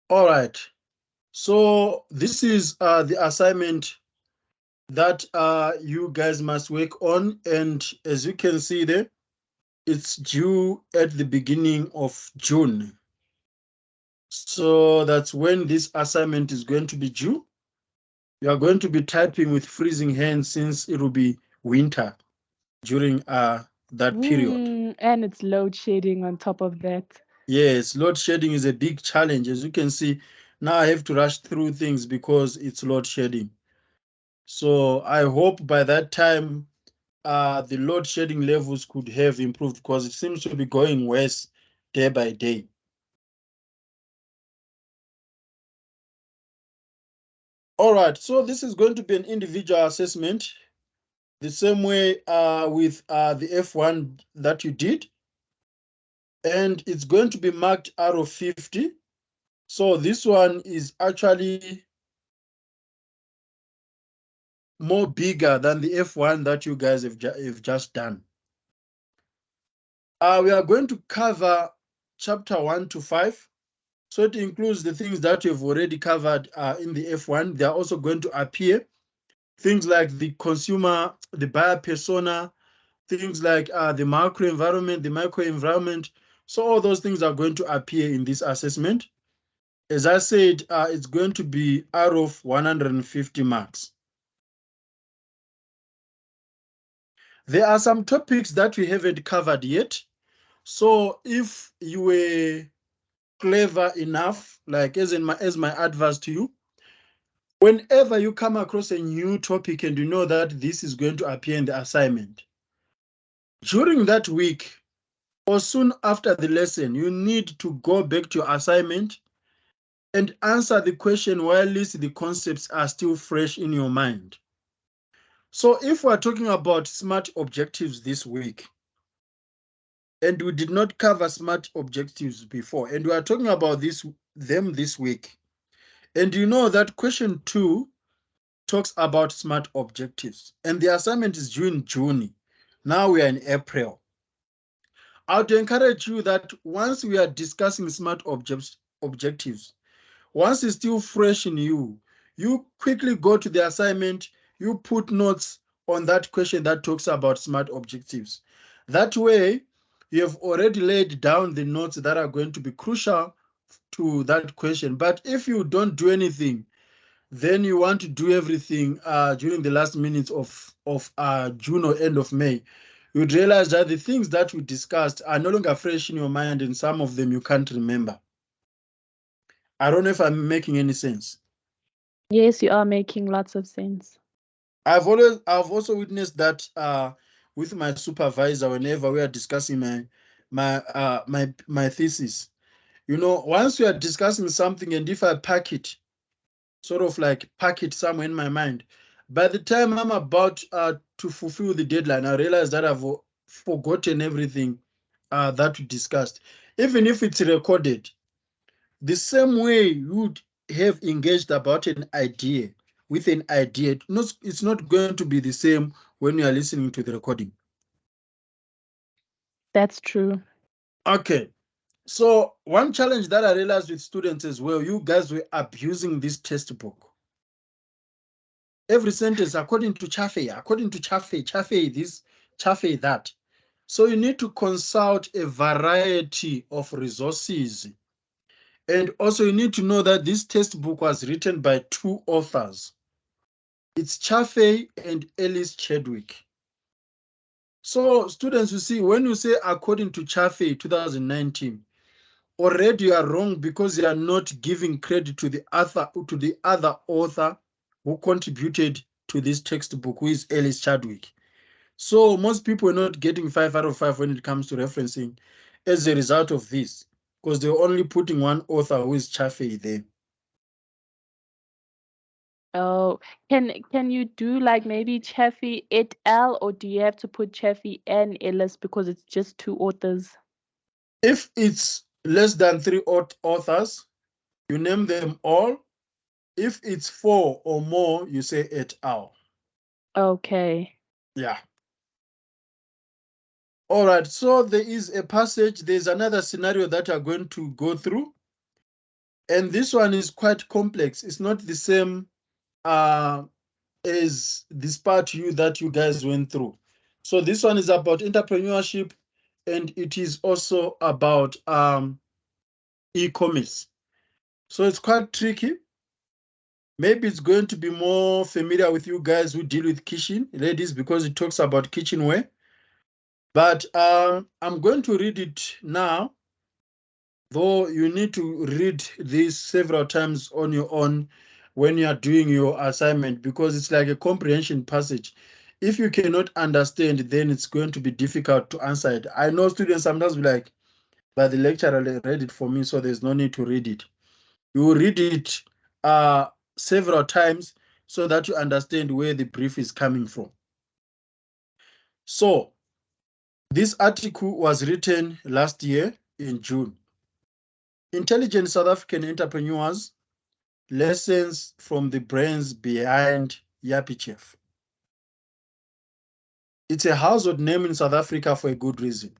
All right. So this is the assignment that you guys must work on. And as you can see there, it's due at the beginning of June. So that's when this assignment is going to be due. You are going to be typing with freezing hands since it will be winter during that period. And it's load shedding on top of that. Yes, load shedding is a big challenge. As you can see, now I have to rush through things because it's load shedding. So I hope by that time the load shedding levels could have improved because it seems to be going worse day by day. All right, so this is going to be an individual assessment, the same way with the F1 that you did. And it's going to be marked out of 50. So this one is actually more bigger than the F1 that you guys have just done. We are going to cover chapter 1 to 5. So it includes the things that you've already covered in the F1. They are also going to appear. Things like the consumer, the buyer persona, things like the macro environment, the micro environment. So all those things are going to appear in this assessment. As I said, it's going to be out of 150 marks. There are some topics that we haven't covered yet. So if you were clever enough, like as my advice to you, whenever you come across a new topic and you know that this is going to appear in the assignment, during that week or soon after the lesson, you need to go back to your assignment and answer the question while at least the concepts are still fresh in your mind. So if we're talking about SMART objectives this week, and we did not cover SMART objectives before, and we are talking about them this week, and you know that question 2 talks about SMART objectives, and the assignment is due in June. Now we are in April. I would encourage you that once we are discussing SMART objectives, once it's still fresh in you, you quickly go to the assignment, you put notes on that question that talks about SMART objectives. That way, you have already laid down the notes that are going to be crucial to that question. But if you don't do anything, then you want to do everything during the last minutes of June or end of May, you'd realize that the things that we discussed are no longer fresh in your mind, and some of them you can't remember. I don't know if I'm making any sense. Yes, you are making lots of sense. I've also witnessed that with my supervisor whenever we are discussing my thesis. You know, once we are discussing something, and if I pack it, sort of like pack it somewhere in my mind, by the time I'm about to fulfill the deadline, I realize that I've forgotten everything that we discussed. Even if it's recorded, the same way you would have engaged about an idea with an idea, it's not going to be the same when you are listening to the recording. That's true. Okay. So one challenge that I realized with students as well, you guys were abusing this textbook. Every sentence according to Chaffee this, Chaffee that. So you need to consult a variety of resources. And also you need to know that this textbook was written by 2 authors. It's Chaffee and Ellis Chadwick. So students, you see, when you say according to Chaffee 2019, already you are wrong because you are not giving credit to the other author who contributed to this textbook, who is Ellis Chadwick. So most people are not getting 5 out of 5 when it comes to referencing as a result of this, because they're only putting one author, who is Chaffee, there. Oh, can you do like maybe Chaffee et al, or do you have to put Chaffee and Ellis because it's just two authors? If it's less than 3 authors, you name them all. If it's 4 or more, you say et al. Okay. Yeah. All right. So there is a passage. There's another scenario that you're going to go through. And this one is quite complex. It's not the same as this part that you guys went through. So this one is about entrepreneurship, and it is also about e-commerce. So it's quite tricky. Maybe it's going to be more familiar with you guys who deal with kitchen, ladies, because it talks about kitchenware. But I'm going to read it now, though you need to read this several times on your own when you are doing your assignment, because it's like a comprehension passage. If you cannot understand, then it's going to be difficult to answer it. I know students sometimes be like, but the lecturer read it for me, so there's no need to read it. You will read it several times so that you understand where the brief is coming from. So this article was written last year in June. Intelligent South African entrepreneurs, lessons from the brains behind YapiChef. It's a household name in South Africa for a good reason.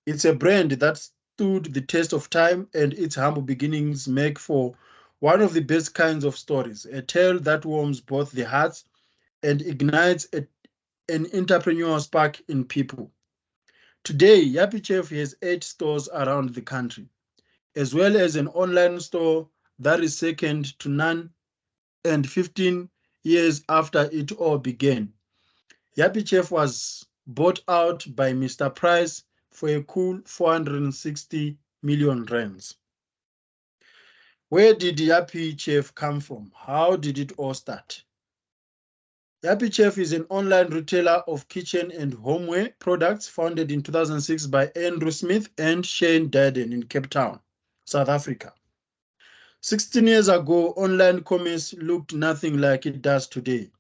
It's a brand that stood the test of time, and its humble beginnings make for one of the best kinds of stories, a tale that warms both the hearts and ignites an entrepreneurial spark in people. Today, YapiChef has 8 stores around the country, as well as an online store that is second to none. And 15 years after it all began, YapiChef was bought out by Mr. Price for a cool 460 million rands. Where did YapiChef come from? How did it all start? YapiChef is an online retailer of kitchen and homeware products founded in 2006 by Andrew Smith and Shane Darden in Cape Town, South Africa. 16 years ago, online commerce looked nothing like it does today.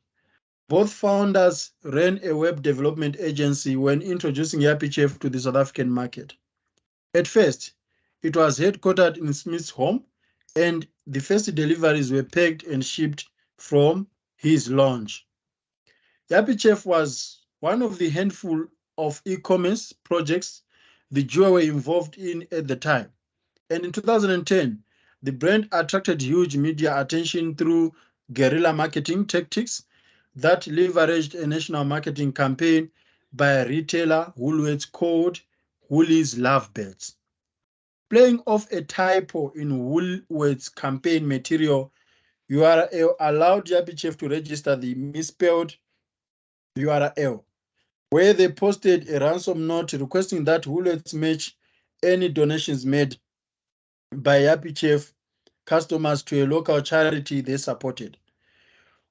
Both founders ran a web development agency when introducing YapiChef to the South African market. At first, it was headquartered in Smith's home, and the first deliveries were packed and shipped from his lounge. YapiChef was one of the handful of e-commerce projects the duo were involved in at the time. And in 2010, the brand attracted huge media attention through guerrilla marketing tactics that leveraged a national marketing campaign by a retailer, Woolworths, called Woolies Lovebirds. Playing off a typo in Woolworths campaign material, URL allowed YapiChef to register the misspelled URL, where they posted a ransom note requesting that Woolworths match any donations made by YapiChef customers to a local charity they supported.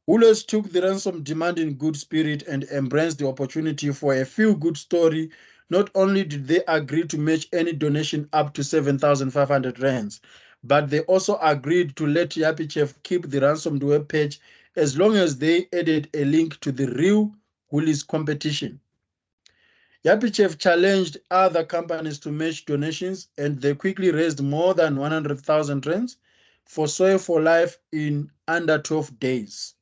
Woolworths took the ransom demand in good spirit and embraced the opportunity for a feel-good story. Not only did they agree to match any donation up to 7,500 rands, but they also agreed to let YapiChef keep the ransomed web page as long as they added a link to the real Woolies competition. YapiChef challenged other companies to match donations, and they quickly raised more than 100,000 rands for Soil for Life in under 12 days,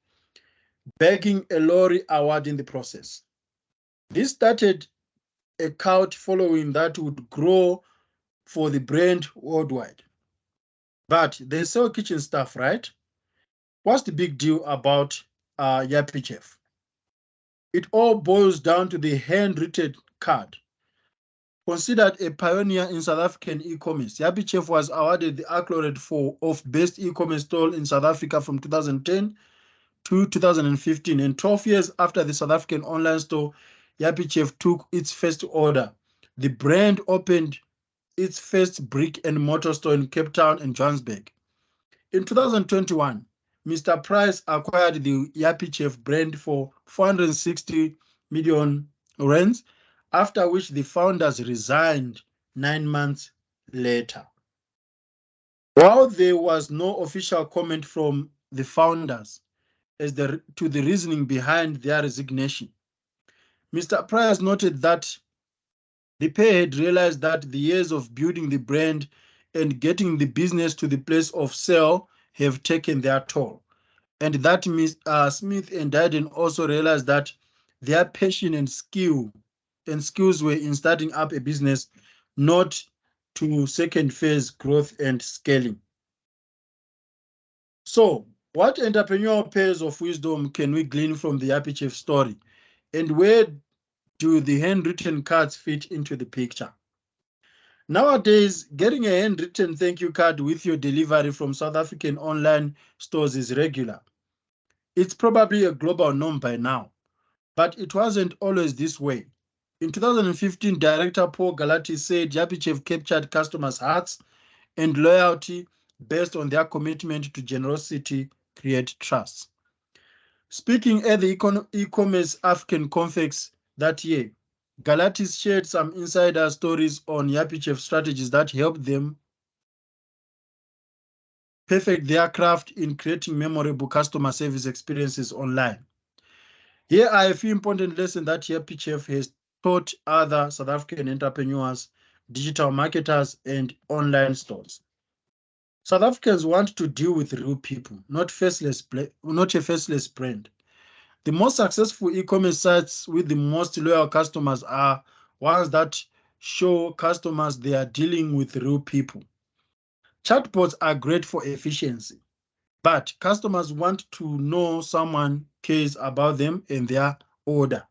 bagging a lorry award in the process. This started a cult following that would grow for the brand worldwide. But they sell kitchen stuff, right? What's the big deal about YapiChef? It all boils down to the handwritten card. Considered a pioneer in South African e-commerce, YapiChef was awarded the accolade of Best E-commerce Store in South Africa from 2010 to 2015. And 12 years after the South African online store, YapiChef took its first order. The brand opened its first brick-and-mortar store in Cape Town and Johannesburg. In 2021, Mr. Price acquired the YapiChef brand for 460 million rands, after which the founders resigned 9 months later. While there was no official comment from the founders to the reasoning behind their resignation, Mr. Price noted that the pair had realized that the years of building the brand and getting the business to the place of sale have taken their toll, and that Smith and Darden also realized that their passion and skills were in starting up a business, not to second phase growth and scaling. So, what entrepreneurial pairs of wisdom can we glean from the Happy Chef story? And where do the handwritten cards fit into the picture? Nowadays, getting a handwritten thank you card with your delivery from South African online stores is regular. It's probably a global norm by now, but it wasn't always this way. In 2015, director Paul Galati said Happy Chef captured customers' hearts and loyalty based on their commitment to generosity, create trust. Speaking at the e-commerce African conference that year, Galatis shared some insider stories on Happy Chef strategies that helped them perfect their craft in creating memorable customer service experiences online. Here are a few important lessons that Happy Chef has taught other South African entrepreneurs, digital marketers, and online stores. South Africans want to deal with real people, not a faceless brand. The most successful e-commerce sites with the most loyal customers are ones that show customers they are dealing with real people. Chatbots are great for efficiency, but customers want to know someone cares about them and their order.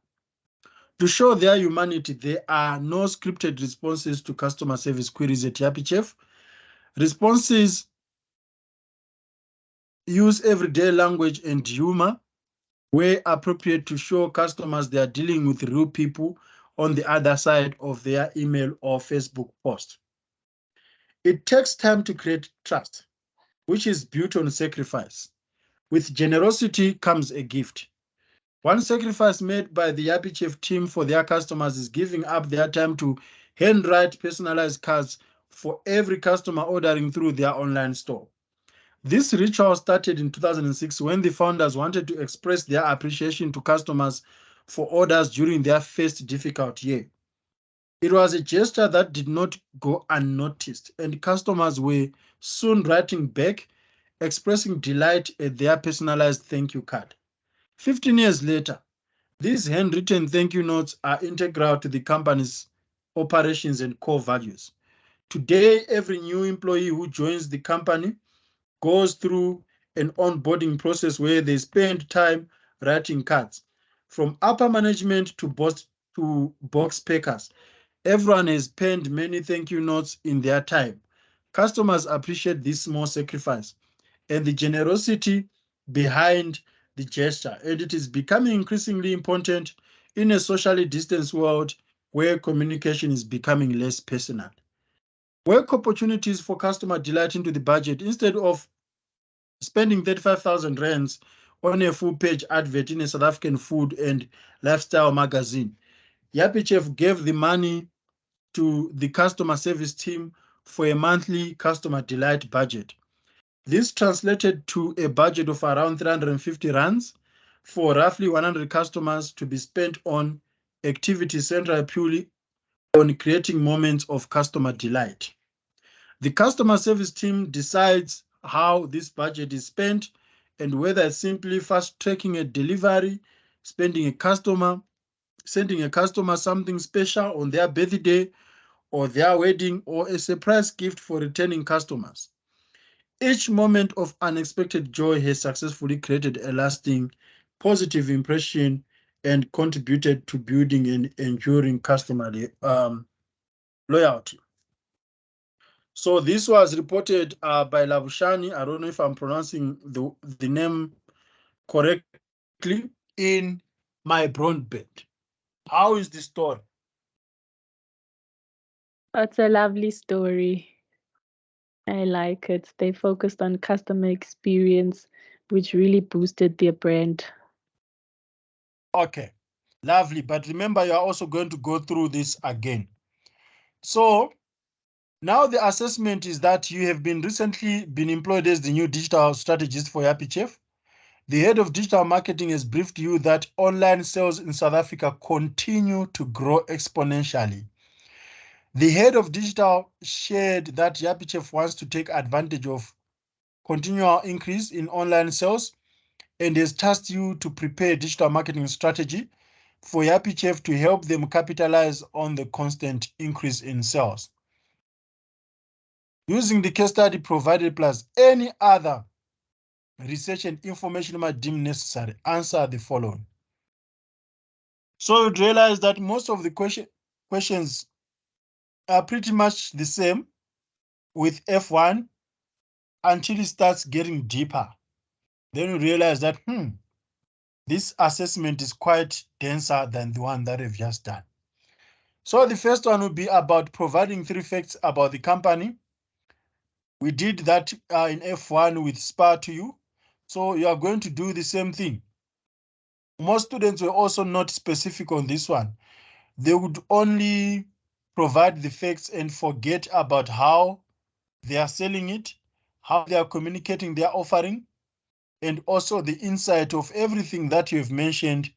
To show their humanity, there are no scripted responses to customer service queries at Happy Chef. Responses use everyday language and humor where appropriate to show customers they are dealing with real people on the other side of their email or Facebook post. It takes time to create trust, which is built on sacrifice. With generosity comes a gift. One sacrifice made by the Happy Chef team for their customers is giving up their time to handwrite personalized cards for every customer ordering through their online store. This ritual started in 2006 when the founders wanted to express their appreciation to customers for orders during their first difficult year. It was a gesture that did not go unnoticed, and customers were soon writing back, expressing delight at their personalized thank you card. 15 years later, these handwritten thank you notes are integral to the company's operations and core values. Today, every new employee who joins the company goes through an onboarding process where they spend time writing cards. From upper management to box packers, everyone has penned many thank you notes in their time. Customers appreciate this small sacrifice and the generosity behind the gesture, and it is becoming increasingly important in a socially distanced world where communication is becoming less personal. Work opportunities for customer delight into the budget instead of spending 35,000 rands on a full-page advert in a South African food and lifestyle magazine. Happy Chef gave the money to the customer service team for a monthly customer delight budget. This translated to a budget of around 350 rands for roughly 100 customers to be spent on activities centered purely on creating moments of customer delight. The customer service team decides how this budget is spent and whether it's simply fast tracking a delivery, sending a customer something special on their birthday or their wedding, or a surprise gift for returning customers. Each moment of unexpected joy has successfully created a lasting positive impression and contributed to building an enduring customer loyalty. So this was reported by Lavushani. I don't know if I'm pronouncing the name correctly, in my broadband. How is the story? That's a lovely story. I like it. They focused on customer experience, which really boosted their brand. Okay, lovely. But remember, you are also going to go through this again. So now the assessment is that you have recently been employed as the new digital strategist for Happy Chef. The head of digital marketing has briefed you that online sales in South Africa continue to grow exponentially. The head of digital shared that Happy Chef wants to take advantage of continual increase in online sales and has tasked you to prepare a digital marketing strategy for Happy Chef to help them capitalize on the constant increase in sales. Using the case study provided plus any other research and information might deem necessary. Answer the following. So you'd realize that most of the questions are pretty much the same with F1 until it starts getting deeper. Then you realize that, this assessment is quite denser than the one that we've just done. So the first one will be about providing 3 facts about the company. We did that in F1 with SPA to you. So you are going to do the same thing. Most students were also not specific on this one. They would only provide the facts and forget about how they are selling it, how they are communicating their offering, and also the insight of everything that you have mentioned.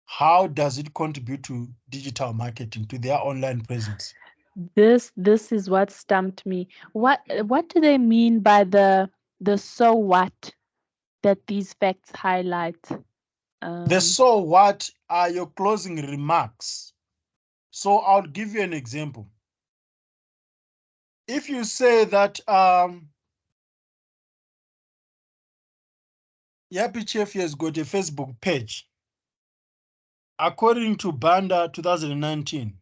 How does it contribute to digital marketing, to their online presence? This is what stumped me. What do they mean by the so what that these facts highlight? The so what are your closing remarks. So I'll give you an example. If you say that Yappy Chef has got a Facebook page, according to Banda 2019,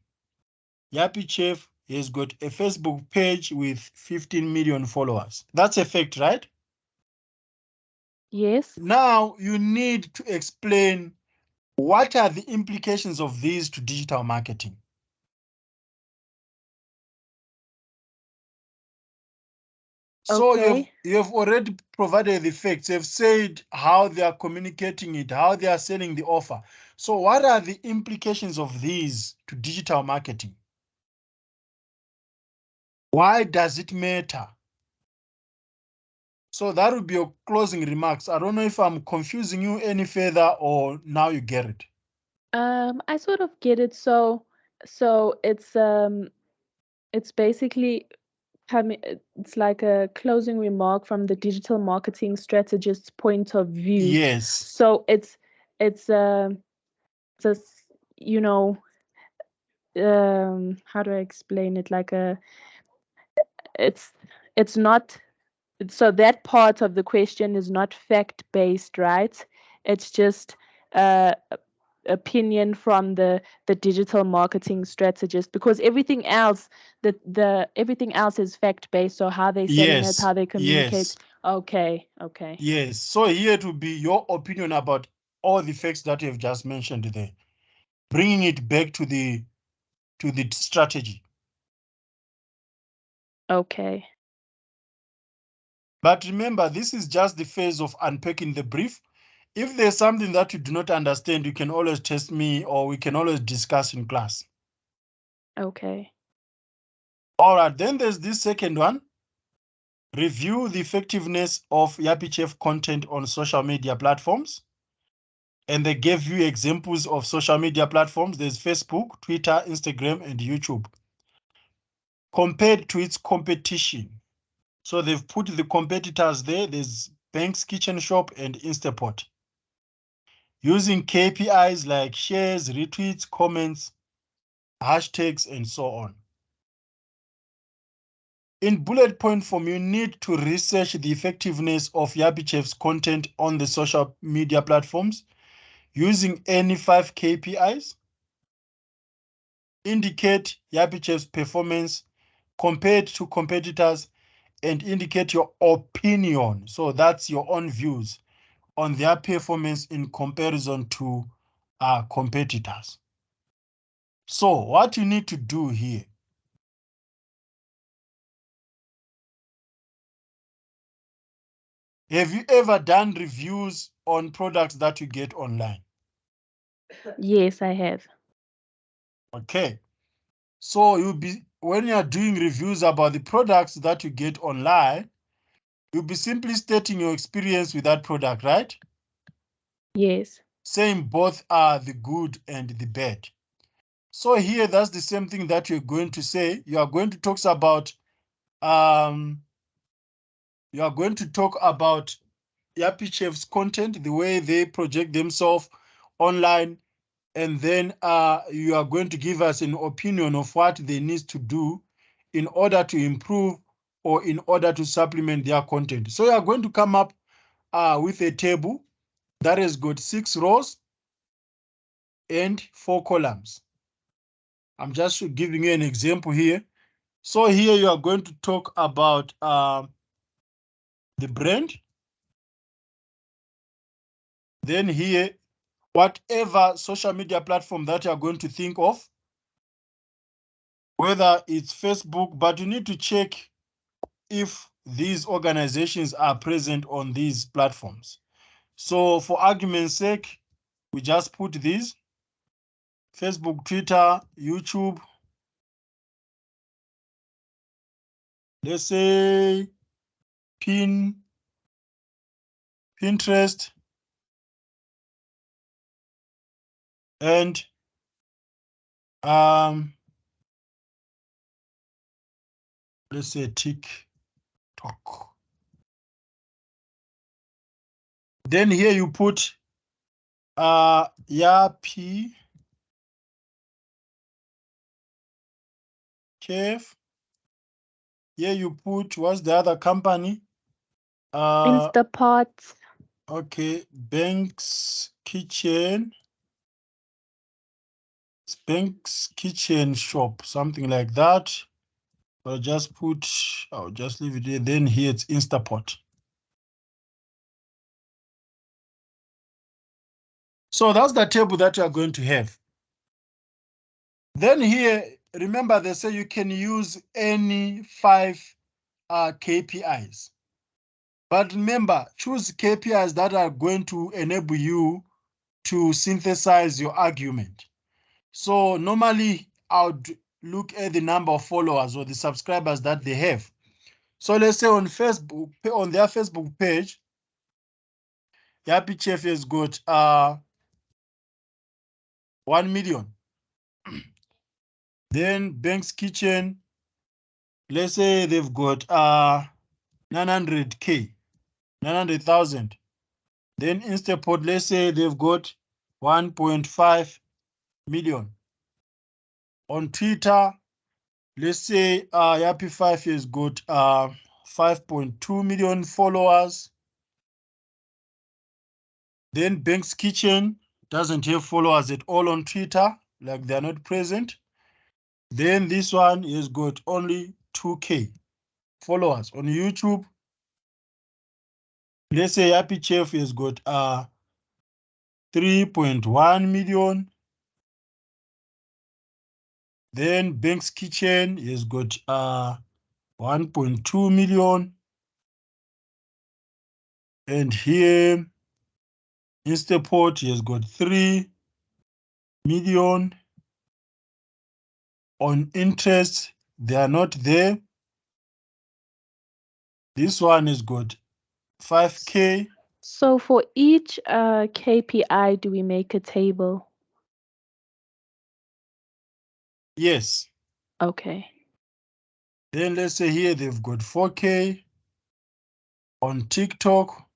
Yappy Chef has got a Facebook page with 15 million followers. That's a fact, right? Yes. Now you need to explain what are the implications of these to digital marketing. So Okay. you have already provided the facts. You've said how they are communicating it, how they are selling the offer. So what are the implications of these to digital marketing? Why does it matter? So that would be your closing remarks. I don't know if I'm confusing you any further or now you get it. I sort of get it. So it's basically it's like a closing remark from the digital marketing strategist's point of view. Yes. So it's just, you know, how do I explain it? Like it's it's not, so that part of the question is not fact based, right? It's just opinion from the digital marketing strategist, because everything else, the everything else is fact based. So how they're selling it, Yes. how they communicate. Yes. Okay. Yes. So here it will be your opinion about all the facts that you've just mentioned there, bringing it back to the strategy. Okay. But remember, this is just the phase of unpacking the brief. If there's something that you do not understand, you can always test me or we can always discuss in class. Okay. All right, then there's this second one. Review the effectiveness of Yappy Chef content on social media platforms. And they gave you examples of social media platforms. There's Facebook, Twitter, Instagram, and YouTube. Compared to its competition. So they've put the competitors there. There's Banks Kitchen Shop and Instapot. Using KPIs like shares, retweets, comments, hashtags, and so on. In bullet point form, you need to research the effectiveness of Yappy Chef's content on the social media platforms using any 5 KPIs. Indicate Yappy Chef's performance compared to competitors and indicate your opinion. So that's your own views on their performance in comparison to competitors. So what you need to do here, have you ever done reviews on products that you get online? Yes, I have. Okay. So when you are doing reviews about the products that you get online, you'll be simply stating your experience with that product, right? Yes. Saying both are the good and the bad. So here, that's the same thing that you're going to say. You are going to talk about Yappy Chef's content, the way they project themselves online, and then you are going to give us an opinion of what they need to do in order to improve or in order to supplement their content. So you are going to come up with a table that has got 6 rows and 4 columns. I'm just giving you an example here. So here you are going to talk about the brand. Then here, whatever social media platform that you are going to think of, whether it's Facebook, but you need to check if these organizations are present on these platforms. So for argument's sake, we just put these: Facebook, Twitter, YouTube, let's say Pinterest, and let's say TikTok. Then here you put Yappy, Kef. Here you put, what's the other company? Instapot. Okay, Bank's Kitchen. It's Bank's Kitchen Shop, something like that. I'll just leave it here. Then here it's Instapot. So that's the table that you are going to have. Then here, remember they say you can use any 5 KPIs. But remember, choose KPIs that are going to enable you to synthesize your argument. So normally I would look at the number of followers or the subscribers that they have. So let's say on Facebook, on their Facebook page, Yappy Chef has got 1 million. Then Bank's Kitchen, let's say they've got 900K, 900,000. Then Instapot, let's say they've got 1.5 million. On Twitter, let's say Yappy5 has got 5.2 million followers. Then Bank's Kitchen doesn't have followers at all on Twitter, like they're not present. Then this one has got only 2K followers. On YouTube, let's say Yappy Chef has got 3.1 million. Then Bank's Kitchen has got 1.2 million. And here, Instapot has got 3 million. On interest, they are not there. This one has got 5K. So for each KPI, do we make a table? Yes. Okay. Then let's say here they've got 4K. On TikTok,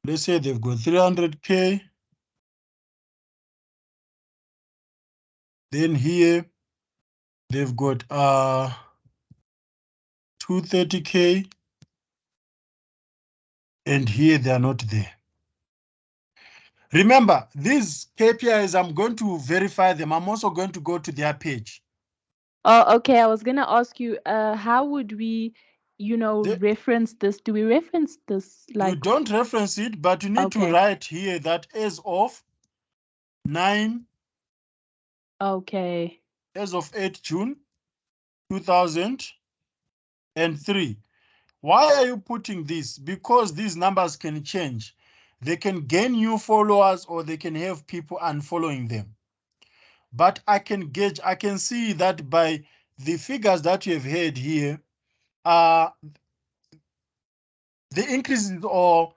let's say they've got 300K. Then here they've got 230K. And here they are not there. Remember, these KPIs, I'm going to verify them. I'm also going to go to their page. Oh, okay. I was gonna ask you, how would we, reference this? Do we reference this You don't reference it, but you need to write here that as of 8 June 2003. Why are you putting this? Because these numbers can change. They can gain new followers or they can have people unfollowing them. But I can see that by the figures that you have had here, the increases or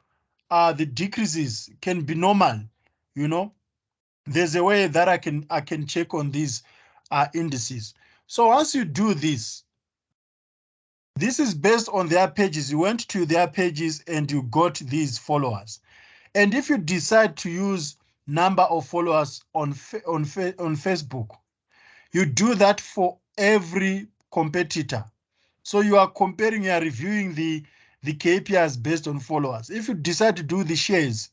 the decreases can be normal. There's a way that I can check on these indices. So once you do this, this is based on their pages. You went to their pages and you got these followers. And if you decide to use number of followers on Facebook, you do that for every competitor. So you are comparing, you are reviewing the the KPIs based on followers. If you decide to do the shares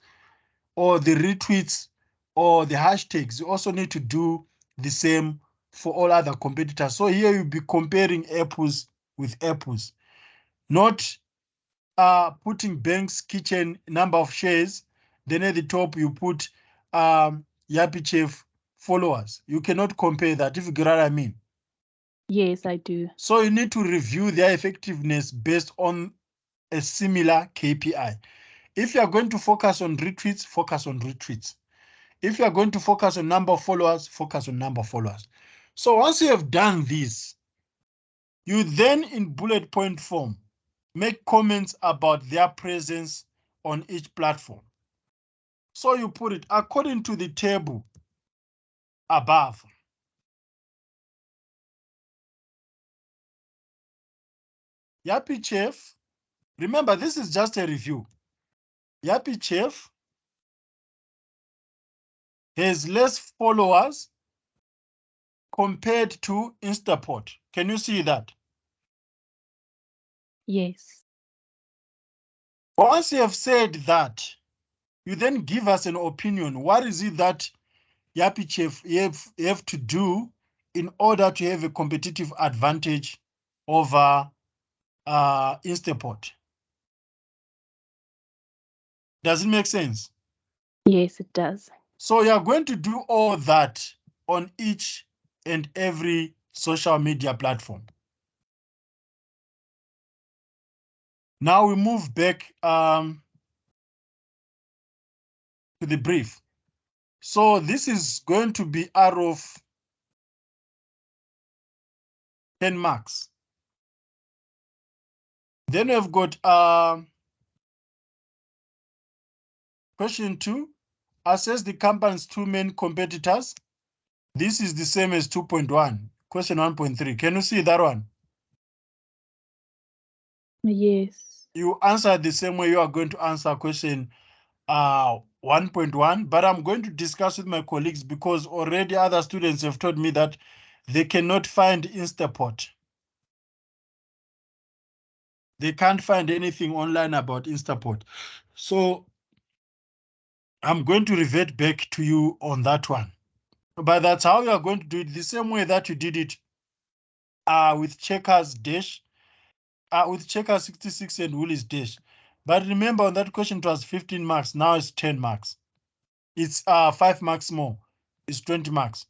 or the retweets or the hashtags, you also need to do the same for all other competitors. So here you'll be comparing apples with apples, not putting Bank's Kitchen number of shares, then at the top you put Yappy Chef followers. You cannot compare that, if you get what I mean. Yes, I do. So you need to review their effectiveness based on a similar KPI. If you are going to focus on retweets, focus on retweets. If you are going to focus on number of followers, focus on number of followers. So once you have done this, you then in bullet point form make comments about their presence on each platform. So you put it according to the table above. Yappy Chef, remember this is just a review. Yappy Chef has less followers compared to Instapot. Can you see that? Yes. Once you have said that, you then give us an opinion. What is it that Yappy Chef have to do in order to have a competitive advantage over Instapot? Does it make sense? Yes, it does. So you are going to do all that on each and every social media platform. Now we move back to the brief. So this is going to be out of 10 marks. Then we've got question 2. Assess the company's 2 main competitors. This is the same as 2.1. Question 1.3. Can you see that one? Yes. You answer the same way you are going to answer question 1.1, but I'm going to discuss with my colleagues because already other students have told me that they cannot find Instapot. They can't find anything online about Instapot. So I'm going to revert back to you on that one. But that's how you are going to do it, the same way that you did it with Checkers Dash, with Checkers 66 and Woolies Dash. But remember, on that question, it was 15 marks. Now it's 10 marks. It's 5 marks more. It's 20 marks.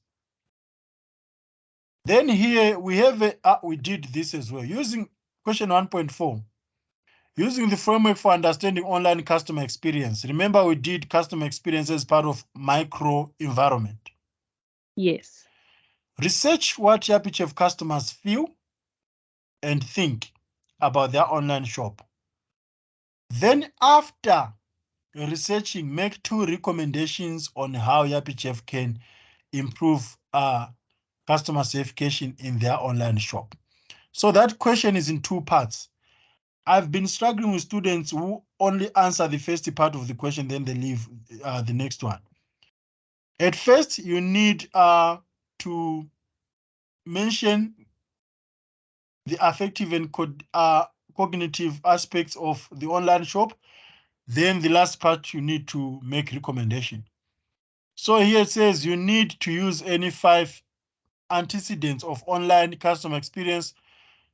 Then here we have we did this as well using question 1.4. Using the framework for understanding online customer experience. Remember, we did customer experience as part of micro environment. Yes. Research what Yappy Chef customers feel and think about their online shop. Then after researching, make 2 recommendations on how Yappy Chef can improve customer satisfaction in their online shop. So that question is in 2 parts. I've been struggling with students who only answer the first part of the question, then they leave the next one. At first, you need to mention the affective and cognitive aspects of the online shop. Then the last part, you need to make recommendation. So here it says you need to use any 5 antecedents of online customer experience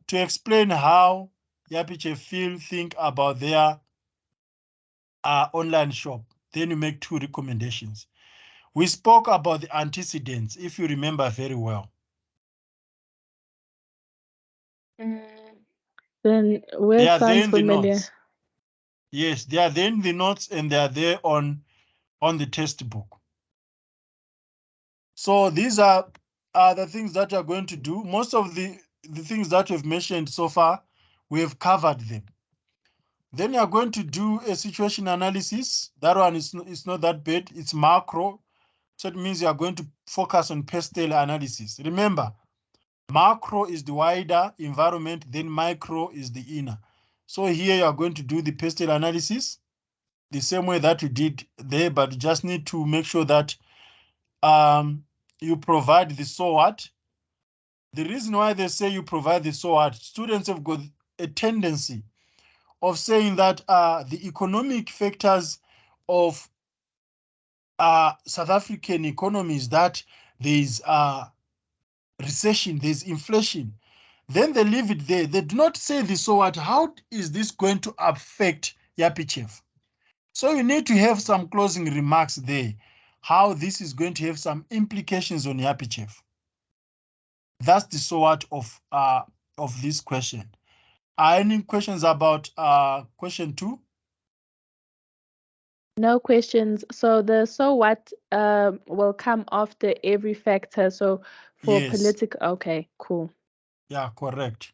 to explain how Yappy Chef think about their online shop. Then you make 2 recommendations. We spoke about the antecedents, if you remember very well. Then They word are there sounds in the familiar. notes. Yes, they are there in the notes and they are there on the textbook. So these are the things that you are going to do. Most of the things that we've mentioned so far, we have covered them. Then you are going to do a situation analysis. That one is not that bad. It's macro. So it means you are going to focus on pastel analysis. Remember, macro is the wider environment, then micro is the inner. So here you are going to do the pastel analysis the same way that we did there, but you just need to make sure that you provide the so what. The reason why they say you provide the so what, students have got a tendency of saying that the economic factors of South African economy is that there's recession, there's inflation. Then they leave it there. They do not say this. So what? How is this going to affect Yapichev? So you need to have some closing remarks there, how this is going to have some implications on Yapichev. That's the so what of this question. Any questions about question 2? No questions. So the so what will come after every factor. So for Yes. political, okay, cool. Yeah, correct.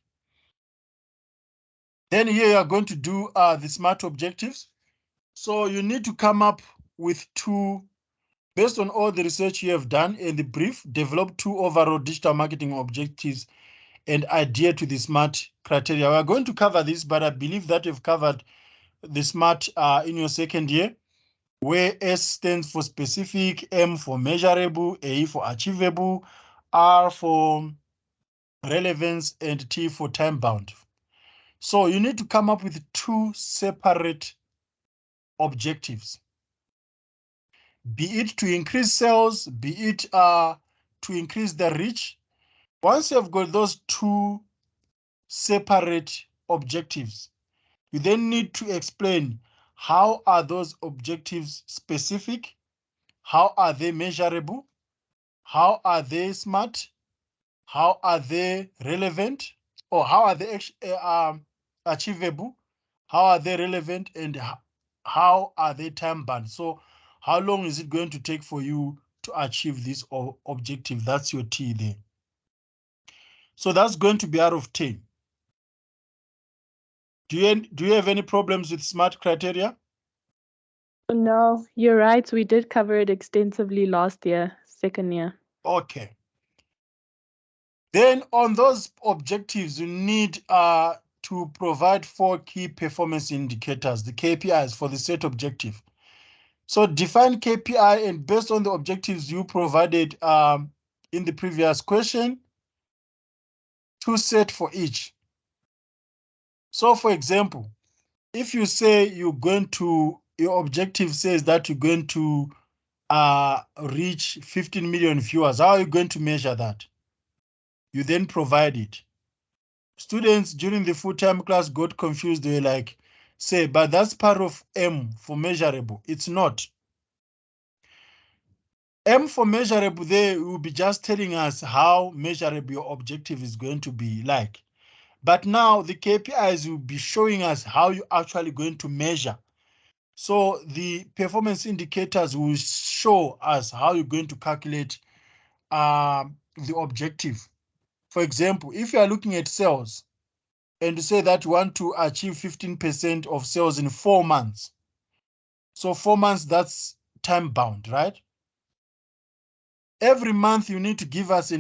Then here you are going to do the SMART objectives. So you need to come up with 2, based on all the research you have done in the brief, develop 2 overall digital marketing objectives and adhere to the SMART criteria. We are going to cover this, but I believe that you've covered the SMART in your second year, where S stands for specific, M for measurable, A for achievable, R for relevance, and T for time bound. So you need to come up with 2 separate objectives, be it to increase sales, be it to increase the reach. Once you have got those 2 separate objectives, you then need to explain how are those objectives specific, how are they measurable, how are they smart, how are they relevant, or how are they achievable, how are they relevant, and how are they time bound. So how long is it going to take for you to achieve this objective? That's your T there. So that's going to be out of 10. Do you have any problems with SMART criteria? No, you're right. We did cover it extensively last year, second year. Okay. Then on those objectives, you need to provide 4 key performance indicators, the KPIs for the set objective. So define KPI, and based on the objectives you provided in the previous question, 2 set for each. So for example, if you say your objective says that you're going to reach 15 million viewers, how are you going to measure that? You then provide it. Students during the full-time class got confused. They were like, say, but that's part of M for measurable. It's not. M for measurable, they will be just telling us how measurable your objective is going to be like. But now the KPIs will be showing us how you're actually going to measure. So the performance indicators will show us how you're going to calculate the objective. For example, if you are looking at sales and you say that you want to achieve 15% of sales in 4 months. So 4 months, that's time bound, right? Every month you need to give us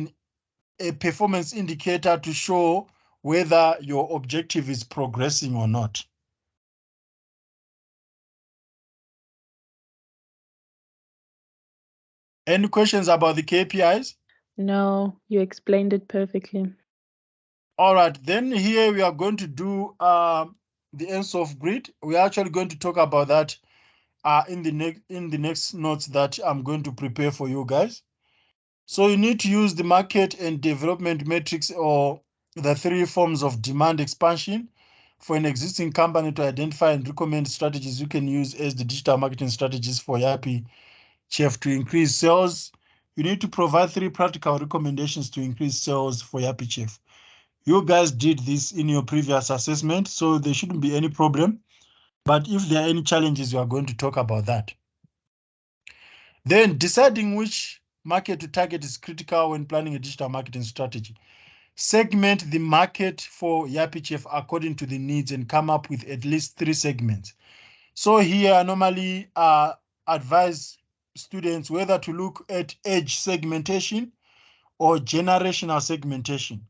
a performance indicator to show whether your objective is progressing or not. Any questions about the KPIs? No, you explained it perfectly. All right, then here we are going to do the Ensoft grid. We're actually going to talk about that in the next notes that I'm going to prepare for you guys. So you need to use the market and development metrics, or the 3 forms of demand expansion, for an existing company to identify and recommend strategies you can use as the digital marketing strategies for Yapichef to increase sales. You need to provide 3 practical recommendations to increase sales for Yapichef. You guys did this in your previous assessment, so there shouldn't be any problem. But if there are any challenges, we are going to talk about that. Then deciding which market to target is critical when planning a digital marketing strategy. Segment the market for Yapichef according to the needs and come up with at least 3 segments. So here I normally advise students whether to look at age segmentation or generational segmentation.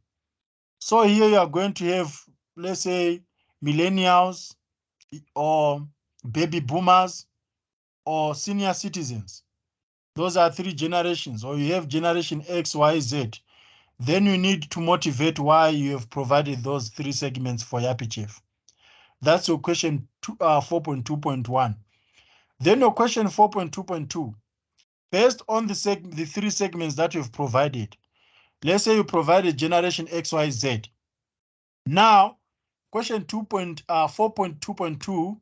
So here you are going to have, let's say, millennials or baby boomers or senior citizens. Those are 3 generations. Or you have generation X, Y, Z. Then you need to motivate why you have provided those 3 segments for Yapichef. That's your question 4.2.1. Then your question 4.2.2, based on the 3 segments that you've provided. Let's say you provided generation XYZ. Now, question 4.2.2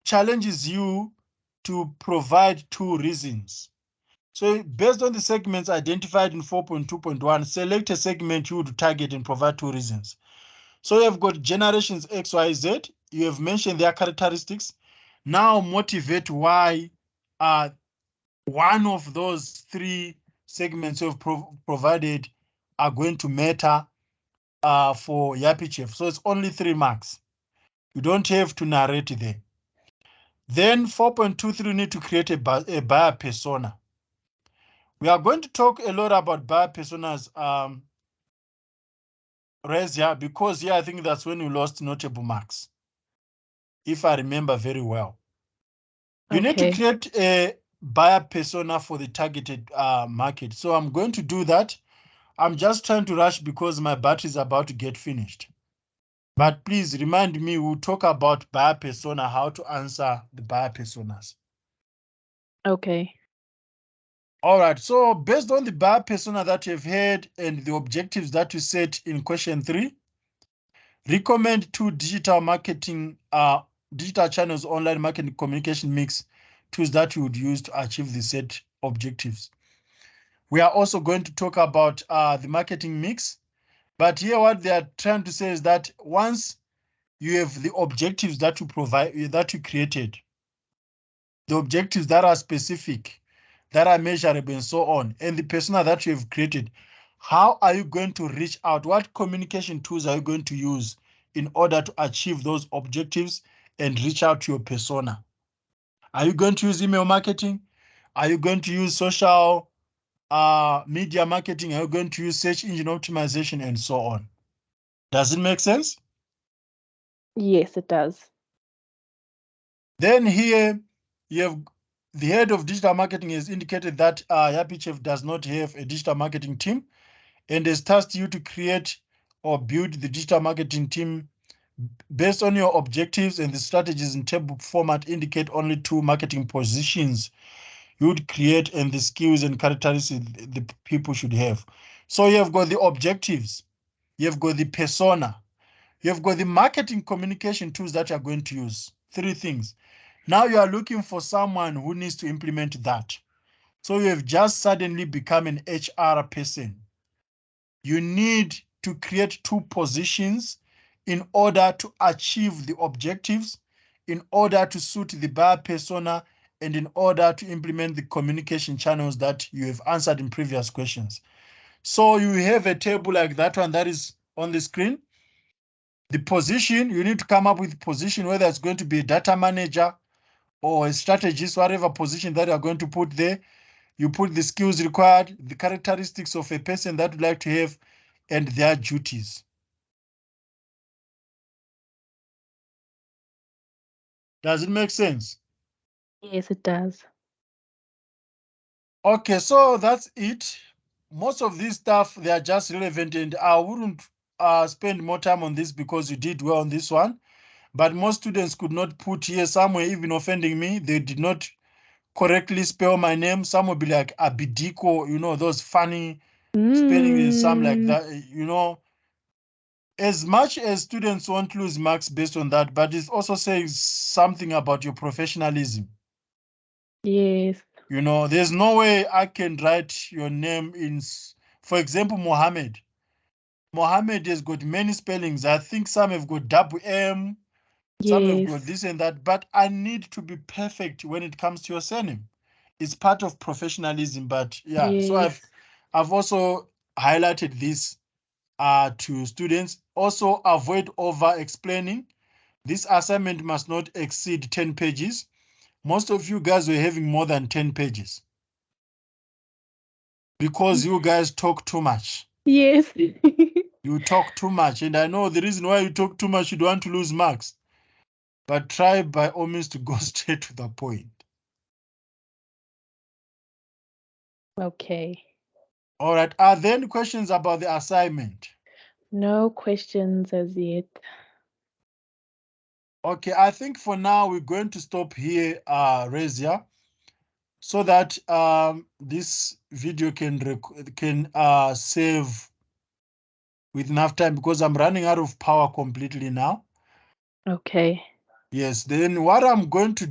challenges you to provide 2 reasons. So based on the segments identified in 4.2.1, select a segment you would target and provide 2 reasons. So you have got generations XYZ. You have mentioned their characteristics. Now motivate why one of those 3 segments you've provided are going to matter for YAPI. So it's only 3 marks. You don't have to narrate there. Then 4.23, need to create a buyer persona. We are going to talk a lot about buyer personas, Rezia, because I think that's when you lost notable marks, if I remember very well. You need to create a buyer persona for the targeted market. So I'm going to do that. I'm just trying to rush because my battery is about to get finished. But please remind me, we'll talk about buyer persona, how to answer the buyer personas. Okay. All right. So based on the buyer persona that you've had and the objectives that you set in question 3, recommend 2 digital marketing, digital channels, online marketing communication mix tools that you would use to achieve the set objectives. We are also going to talk about the marketing mix. But here what they are trying to say is that once you have the objectives that you provide, that you created, the objectives that are specific, that are measurable and so on, and the persona that you have created, how are you going to reach out? What communication tools are you going to use in order to achieve those objectives and reach out to your persona? Are you going to use email marketing? Are you going to use social media marketing? Are you going to use search engine optimization and so on? Does it make sense? Yes, it does. Then here you have the head of digital marketing has indicated that YAPI does not have a digital marketing team and has tasked you to create or build the digital marketing team based on your objectives, and the strategies in table format indicate only 2 marketing positions you would create and the skills and characteristics the people should have. So you have got the objectives, you have got the persona, you have got the marketing communication tools that you're going to use. 3 things. Now you are looking for someone who needs to implement that. So you have just suddenly become an HR person. You need to create 2 positions in order to achieve the objectives, in order to suit the buyer persona, and in order to implement the communication channels that you have answered in previous questions. So you have a table like that one that is on the screen. The position, you need to come up with a position, whether it's going to be a data manager or a strategist, whatever position that you are going to put there. You put the skills required, the characteristics of a person that would like to have, and their duties. Does it make sense? Yes, it does. Okay, so that's it. Most of this stuff, they are just relevant, and I wouldn't spend more time on this because you did well on this one. But most students could not put here somewhere, even offending me. They did not correctly spell my name. Some will be like Abidiko, those funny spelling and some like that. As much as students won't lose marks based on that, but it also says something about your professionalism. Yes. There's no way I can write your name in, for example, Mohammed. Mohammed has got many spellings. I think some have got double M, some have got Yes. this and that, but I need to be perfect when it comes to your surname. It's part of professionalism, but yeah. Yes. So I've also highlighted this to students. Also, avoid over explaining. This assignment must not exceed 10 pages. Most of you guys were having more than 10 pages because you guys talk too much. Yes. You talk too much, and I know the reason why you talk too much, you don't want to lose marks. But try by all means to go straight to the point. Okay. All right. Are there any questions about the assignment? No questions as yet. Okay, I think for now we're going to stop here, Razia, so that this video can save with enough time, because I'm running out of power completely now. Okay. Yes, then what I'm going to